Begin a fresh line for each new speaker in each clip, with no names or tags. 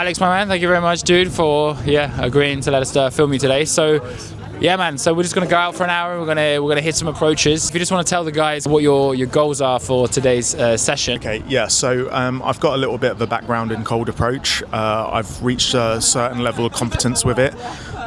Alex, my man, thank you very much, dude, for agreeing to let us film you today. So, yeah, man. So we're just gonna go out for an hour. We're gonna hit some approaches. If you just want to tell the guys what your goals are for today's session.
Okay, yeah. So I've got a little bit of a background in cold approach. I've reached a certain level of competence with it,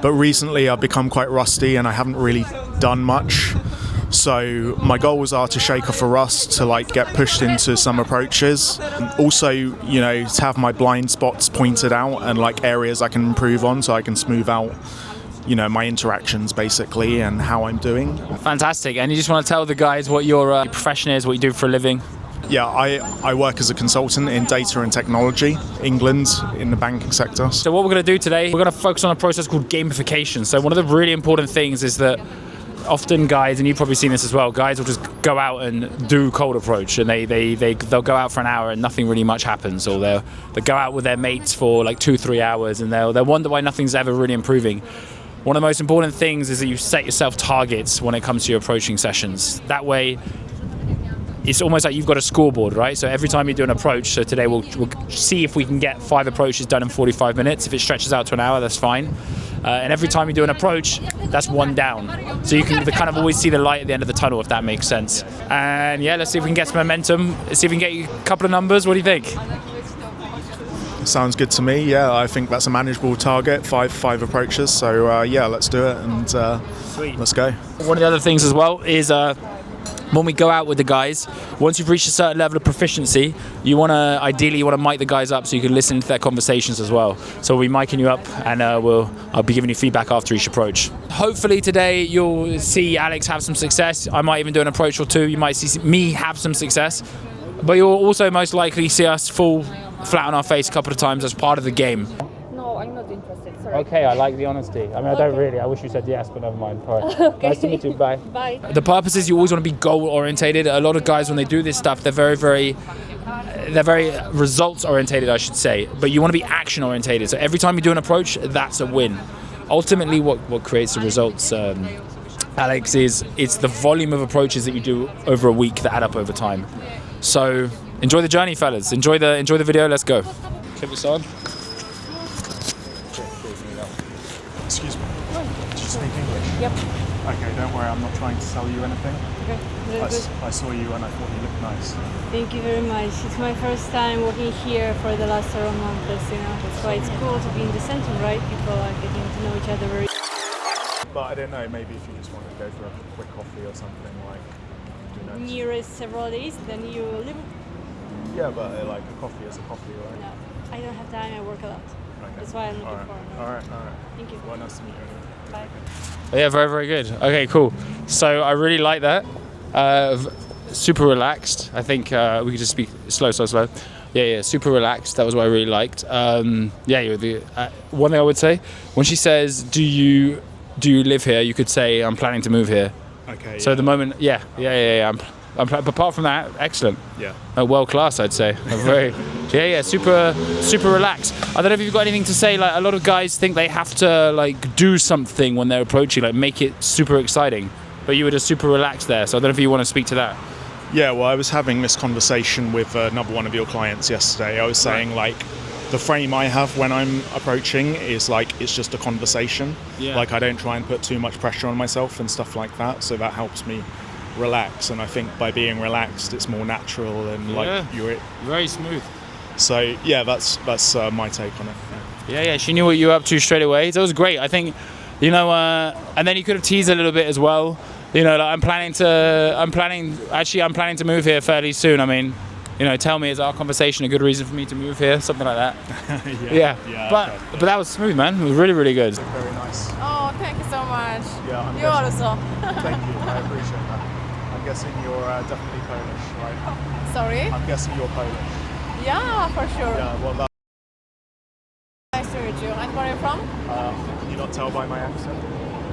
but recently I've become quite rusty and I haven't really done much. So my goals are to shake off a rust, to like get pushed into some approaches. Also, you know, to have my blind spots pointed out and like areas I can improve on, so I can smooth out, you know, my interactions basically and how I'm doing.
Fantastic. And you just want to tell the guys what your profession is, what you do for a living?
Yeah, I work as a consultant in data and technology, England, in the banking sector.
So what we're going to do today, we're going to focus on a process called gamification. So one of the really important things is that often guys, and you've probably seen this as well, guys will just go out and do cold approach, and they'll go out for an hour and nothing really much happens, or they'll go out with their mates for like 2-3 hours and they'll wonder why nothing's ever really improving. One of the most important things is that you set yourself targets when it comes to your approaching sessions. That way, it's almost like you've got a scoreboard, right? So every time you do an approach, so today we'll see if we can get 5 approaches done in 45 minutes. If it stretches out to an hour, that's fine. And every time you do an approach, that's 1 down. So you can kind of always see the light at the end of the tunnel, if that makes sense. And yeah, let's see if we can get some momentum. Let's see if we can get you a couple of numbers. What do you think?
Sounds good to me. Yeah, I think that's a manageable target. Five approaches. So yeah, let's do it and let's go.
One of the other things as well is when we go out with the guys, once you've reached a certain level of proficiency, ideally you want to mic the guys up so you can listen to their conversations as well. So we'll be micing you up, and I'll be giving you feedback after each approach. Hopefully today you'll see Alex have some success. I might even do an approach or 2. You might see me have some success, but you'll also most likely see us fall flat on our face a couple of times as part of the game.
No, I'm not interested. Sorry.
Okay, I like the honesty. I mean, I don't really. I wish you said yes, but never mind. All right.
Okay.
Nice to meet you. Bye.
Bye.
The purpose is you always want to be goal-orientated. A lot of guys, when they do this stuff, they're very results-orientated, I should say. But you want to be action-orientated. So every time you do an approach, that's a win. Ultimately, what creates the results, Alex, is it's the volume of approaches that you do over a week that add up over time. So enjoy the journey, fellas. Enjoy the video. Let's go. Clip this on.
Excuse me. Do you speak English?
Yep.
Okay, don't worry. I'm not trying to sell you anything.
Okay. Very good.
I saw you and I thought you looked nice.
Thank you very much. It's my first time working here for the last several months. You know, that's why it's cool to be in the center, right? People are getting to know each other very.
But I don't know. Maybe if you just want to go for a quick coffee or something, like, you know.
Nearest several days, then you live.
Yeah, but like a coffee is a coffee, right?
No, I don't have time. I work a lot.
Okay.
That's why I'm looking
All right.
Thank you.
Well, nice to meet you.
Bye.
Yeah, very, very good. Okay, cool. So I really like that. Super relaxed. I think we could just speak slow. Yeah, super relaxed. That was what I really liked. You're the one thing I would say, when she says, do you live here? You could say, I'm planning to move here.
Okay.
So at the moment, yeah. But apart from that, excellent.
Yeah.
World class, I'd say. Very, super relaxed. I don't know if you've got anything to say. Like, a lot of guys think they have to like do something when they're approaching, like make it super exciting. But you were just super relaxed there. So I don't know if you want to speak to that.
Yeah. Well, I was having this conversation with another one of your clients yesterday. I was saying like, the frame I have when I'm approaching is like, it's just a conversation.
Yeah.
Like, I don't try and put too much pressure on myself and stuff like that. So that helps me relax, and I think by being relaxed it's more natural and like you're
very smooth.
So yeah, that's my take on it.
Yeah, she knew what you were up to straight away. That was great. I think, you know, and then you could have teased a little bit as well. You know, like, I'm planning to move here fairly soon. I mean, you know, tell me, is our conversation a good reason for me to move here? Something like that. Yeah. But that was smooth, man. It was really, really good.
Very nice.
Oh, thank you so much.
Yeah,
You also.
Thank you. I appreciate that. I'm guessing you're definitely Polish, right?
Sorry?
I'm guessing you're Polish.
Yeah, for sure.
Yeah, well,
Nice to meet you. And where are you from?
can you not tell by my accent?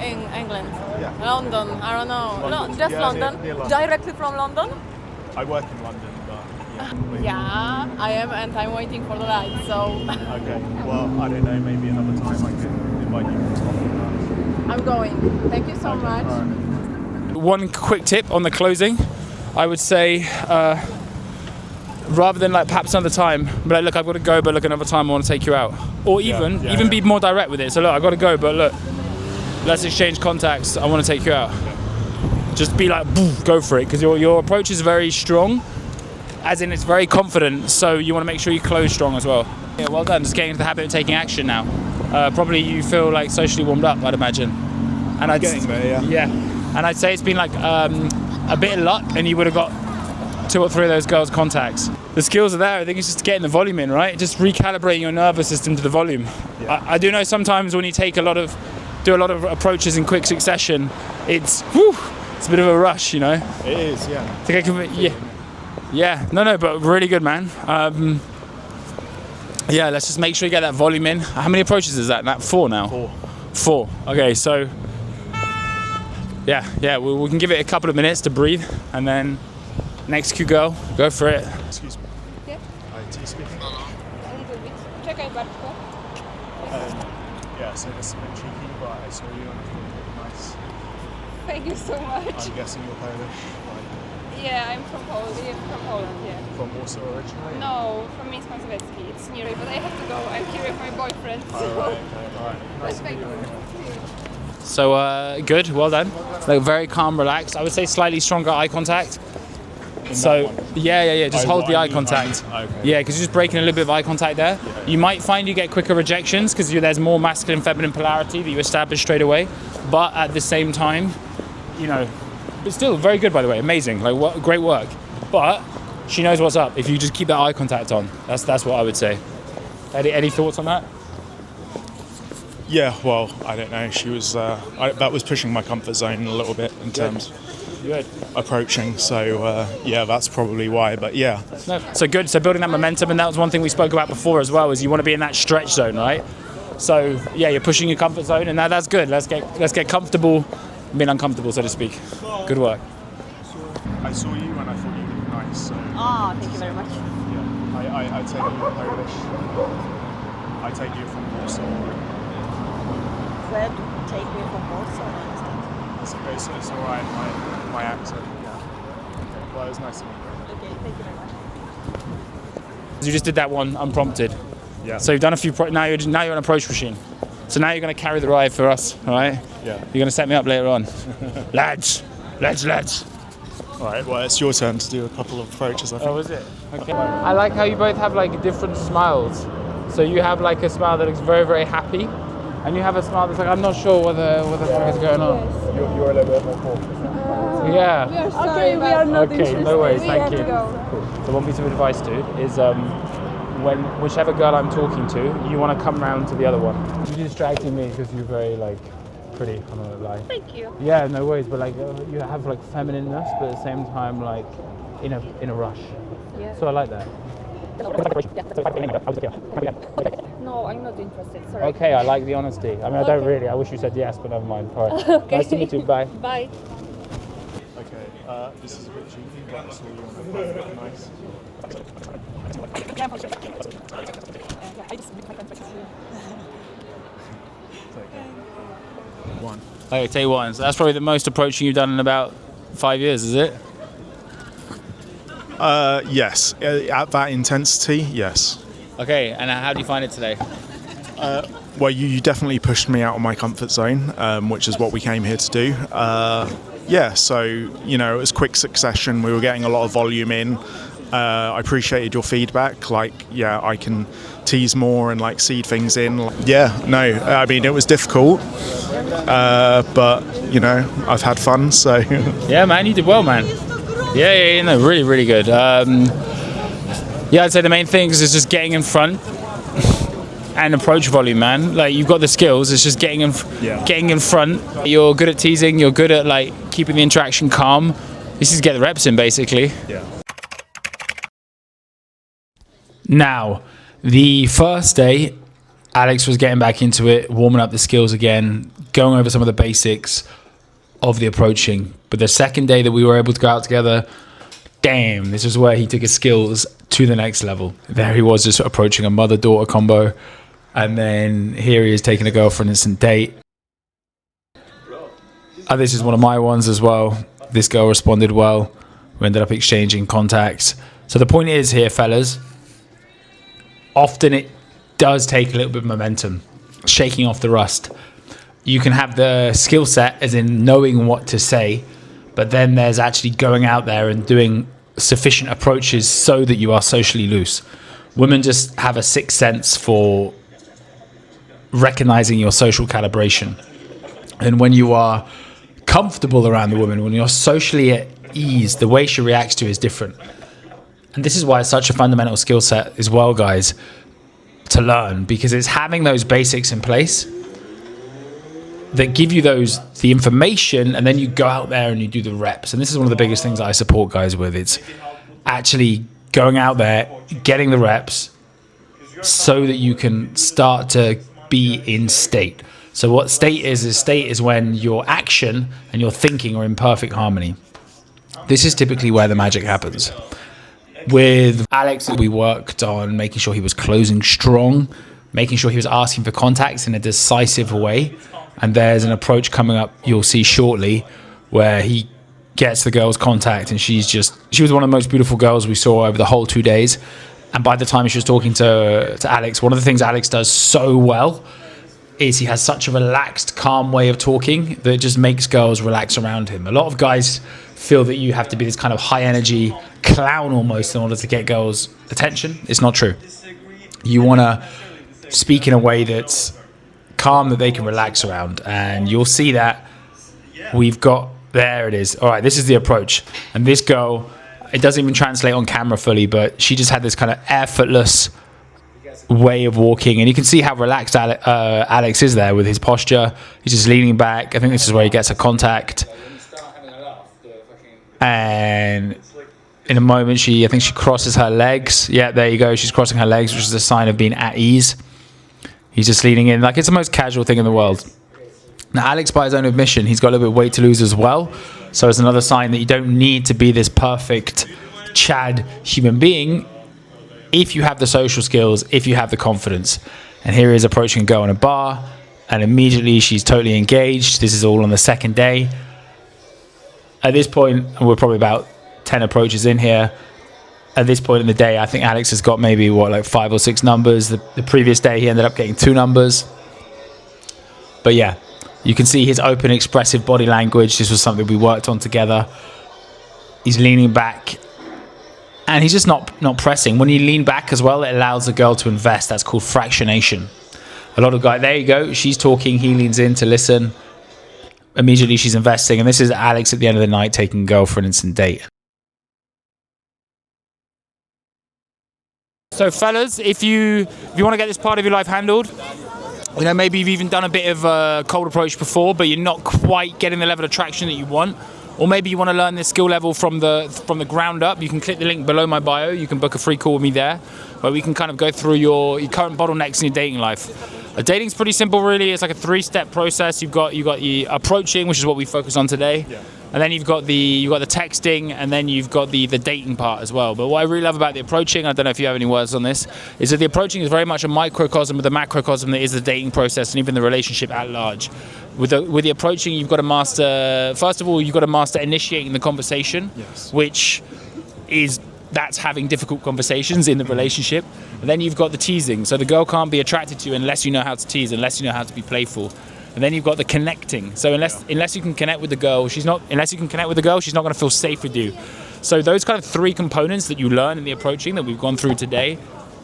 In England.
Yeah.
London. I don't know.
London.
Just
Yeah,
London.
near London.
Directly from London?
I work in London, but
Yeah, I am, and I'm waiting for the light. So
Okay. Well, I don't know. Maybe another time I can invite you for coffee.
I'm going. Thank you so much.
All right.
One quick tip on the closing, I would say rather than like perhaps another time, but like, look, I've got to go, but look, another time I want to take you out. Or even be more direct with it. So look, I've got to go, but look, let's exchange contacts. I want to take you out. Just be like, go for it, because your approach is very strong, as in it's very confident, so you want to make sure you close strong as well. Yeah, well done. Just getting into the habit of taking action now. Probably you feel like socially warmed up, I'd imagine. And I'd
Getting there, yeah.
And I'd say it's been like a bit of luck, and you would have got 2 or 3 of those girls' contacts. The skills are there. I think it's just getting the volume in, right? Just recalibrating your nervous system to the volume.
Yeah.
I do know sometimes when you do a lot of approaches in quick succession, it's a bit of a rush, you know.
It is, yeah.
I think I can, yeah. No, but really good, man. Yeah, let's just make sure you get that volume in. How many approaches is that? 4 now? 4. Okay, so yeah, we can give it a couple of minutes to breathe, and then next cue girl, go for it.
Excuse me.
Yeah.
Do you speak?
A little bit. Czekaj, Bartko.
Yeah, so this is a bit cheeky, but I saw you and I thought it looked nice.
Thank you so much.
I'm guessing you're Polish,
Yeah, I'm from Poland. Yeah.
from Warsaw originally?
No, from Minsk Mazowiecki. It's near, but I have to go. I'm here with my boyfriend. So.
Alright. Nice to meet
Thank
you.
you.
So good, well done. Like very calm, relaxed. I would say slightly stronger eye contact. So yeah, just hold the eye contact.
Okay.
Yeah, because you're just breaking a little bit of eye contact there. You might find you get quicker rejections because there's more masculine feminine polarity that you establish straight away. But at the same time, you know, but still very good, by the way, amazing, like great work. But she knows what's up if you just keep that eye contact on. That's what I would say. Any thoughts on that?
Yeah, well, I don't know. She was that was pushing my comfort zone a little bit in terms
Good.
approaching. So yeah, that's probably why. But yeah,
No. So good. So building that momentum, and that was one thing we spoke about before as well. Is you want to be in that stretch zone, right? So yeah, you're pushing your comfort zone, and that's good. Let's get comfortable, being uncomfortable, so to speak. Good work.
I saw you and I thought you looked nice. So
Ah, thank you very much.
yeah, I take you Polish. I take you from Warsaw.
Glad to take me from Warsaw, I understand.
It's all right. My accent. Yeah. Okay. Well, it was nice to meet you.
Okay, thank you very much.
You just did that one unprompted.
Yeah.
So you've done a few. Now you're an approach machine. So now you're going to carry the ride for us, all right?
Yeah.
You're going to set me up later on, lads.
All right. Well, it's your turn to do a couple of approaches. I think.
Oh, is it? Okay. I like how you both have like different smiles. So you have like a smile that looks very, very happy, and you have a smile that's like, I'm not sure what the fuck is going on.
You're a little bit more cautious.
Yeah.
We are sorry, we are not
Okay,
interested.
no worries,
We
thank
have
you.
to go.
So one piece of advice, dude, is whichever girl I'm talking to, you want to come round to the other one. You're distracting me because you're very like pretty. I'm not gonna lie.
Thank you.
Yeah, no worries, but like you have like feminineness, but at the same time like in a rush.
Yeah.
So I like that.
No, I'm not interested. Sorry.
Okay, I like the honesty. I mean, I don't really. I wish you said yes, but never mind. All right.
Okay.
Nice to meet you. Bye.
Bye.
Okay. This is a bit cheeky, but I saw you and I thought it looked nice. One.
Okay, take one. So that's probably the most approaching you've done in about 5 years, is it?
Yes. At that intensity, yes.
Okay, and how do you find it today?
Well, you definitely pushed me out of my comfort zone, which is what we came here to do. Yeah, so, you know, it was quick succession. We were getting a lot of volume in. I appreciated your feedback. Like, yeah, I can tease more and like seed things in. Yeah, no, I mean, it was difficult, but, you know, I've had fun, so.
Yeah, man, you did well, man. Yeah, no, really, really good. Yeah, I'd say the main things is just getting in front and approach volume, man. Like, you've got the skills, it's just getting in front. You're good at teasing, you're good at like keeping the interaction calm. This is get the reps in, basically.
Yeah.
Now, the first day, Alex was getting back into it, warming up the skills again, going over some of the basics of the approaching. But the second day that we were able to go out together, damn, this is where he took his skills to the next level. There he was, just approaching a mother-daughter combo. And then here he is taking a girl for an instant date. This is one of my ones as well. This girl responded well. We ended up exchanging contacts. So the point is here, fellas, often it does take a little bit of momentum, shaking off the rust. You can have the skill set as in knowing what to say, but then there's actually going out there and doing sufficient approaches so that you are socially loose. Women just have a sixth sense for recognizing your social calibration. And when you are comfortable around the woman, when you're socially at ease, the way she reacts to you is different. And this is why it's such a fundamental skill set as well, guys, to learn, because it's having those basics in place that give you the information, and then you go out there and you do the reps. And this is one of the biggest things I support guys with. It's actually going out there, getting the reps so that you can start to be in state. So what state is when your action and your thinking are in perfect harmony. This is typically where the magic happens. With Alex, we worked on making sure he was closing strong, making sure he was asking for contacts in a decisive way. And there's an approach coming up you'll see shortly where he gets the girl's contact, and she was one of the most beautiful girls we saw over the whole 2 days. And by the time she was talking to Alex, one of the things Alex does so well is he has such a relaxed, calm way of talking that it just makes girls relax around him. A lot of guys feel that you have to be this kind of high energy clown almost in order to get girls' attention. It's not true. You want to speak in a way that's calm, that they can relax around, and you'll see that there it is. All right, this is the approach. And this girl, it doesn't even translate on camera fully, but she just had this kind of effortless way of walking, and you can see how relaxed Alex is there with his posture. He's just leaning back. I think this is where he gets a contact, and in a moment I think she crosses her legs. Yeah, there you go, she's crossing her legs, which is a sign of being at ease. He's just leaning in like it's the most casual thing in the world. Now Alex, by his own admission, he's got a little bit of weight to lose as well, so it's another sign that you don't need to be this perfect Chad human being if you have the social skills, if you have the confidence. And here he is approaching a girl in a bar, and immediately she's totally engaged. This is all on the second day. At this point, and we're probably about 10 approaches in here, at this point in the day, I think Alex has got maybe, 5 or 6 numbers. The previous day, he ended up getting 2 numbers. But yeah, you can see his open, expressive body language. This was something we worked on together. He's leaning back, and he's just not pressing. When you lean back as well, it allows the girl to invest. That's called fractionation. A lot of guys, there you go. She's talking, he leans in to listen. Immediately she's investing. And this is Alex at the end of the night taking a girl for an instant date. So fellas, if you want to get this part of your life handled, maybe you've even done a bit of a cold approach before, but you're not quite getting the level of traction that you want. Or maybe you want to learn this skill level from the ground up. You can click the link below my bio. You can book a free call with me there, where we can kind of go through your current bottlenecks in your dating life. Dating's pretty simple, really. It's like a 3-step process. You've got the approaching, which is what we focus on today, and then you've got the texting, and then you've got the dating part as well. But what I really love about the approaching, I don't know if you have any words on this, is that the approaching is very much a microcosm of the macrocosm that is the dating process and even the relationship at large. With the approaching, you've got to master. First of all, you've got to master initiating the conversation, which that's having difficult conversations in the relationship. And then you've got the teasing. So the girl can't be attracted to you unless you know how to tease, unless you know how to be playful. And then you've got the connecting. So unless you can connect with the girl, she's not going to feel safe with you. So those kind of 3 components that you learn in the approaching that we've gone through today,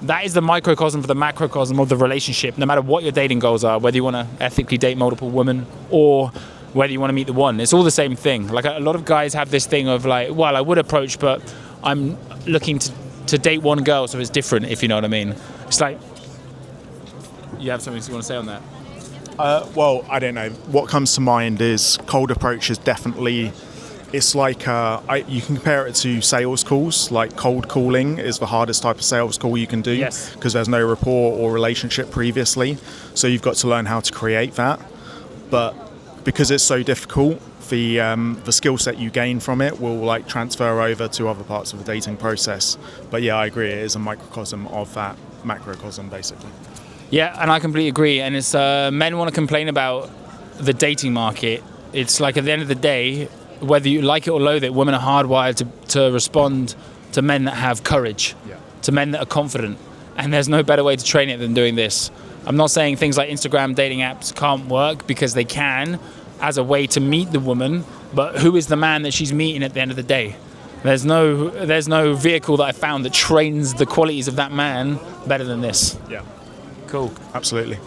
that is the microcosm for the macrocosm of the relationship, no matter what your dating goals are, whether you want to ethically date multiple women or whether you want to meet the one. It's all the same thing. Like a lot of guys have this thing of like, well, I would approach, but I'm looking to date one girl, so it's different, if you know what I mean. It's like, you have something you want to say on that?
Well, I don't know. What comes to mind is cold approach is definitely, it's like, you can compare it to sales calls. Like cold calling is the hardest type of sales call you can do, because there's no rapport or relationship previously. So you've got to learn how to create that. But because it's so difficult, the skill set you gain from it will transfer over to other parts of the dating process. But yeah, I agree. It is a microcosm of that macrocosm, basically.
Yeah, and I completely agree. And it's men want to complain about the dating market. It's like at the end of the day, whether you like it or loathe it, women are hardwired to respond to men that have courage,
Yeah.
to men that are confident. And there's no better way to train it than doing this. I'm not saying things like Instagram dating apps can't work, because they can as a way to meet the woman, but who is the man that she's meeting at the end of the day? There's no vehicle that I found that trains the qualities of that man better than this.
Yeah.
Cool.
Absolutely.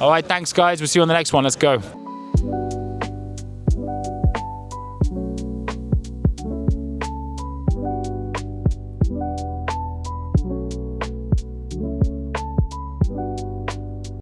All right, thanks guys. We'll see you on the next one. Let's go.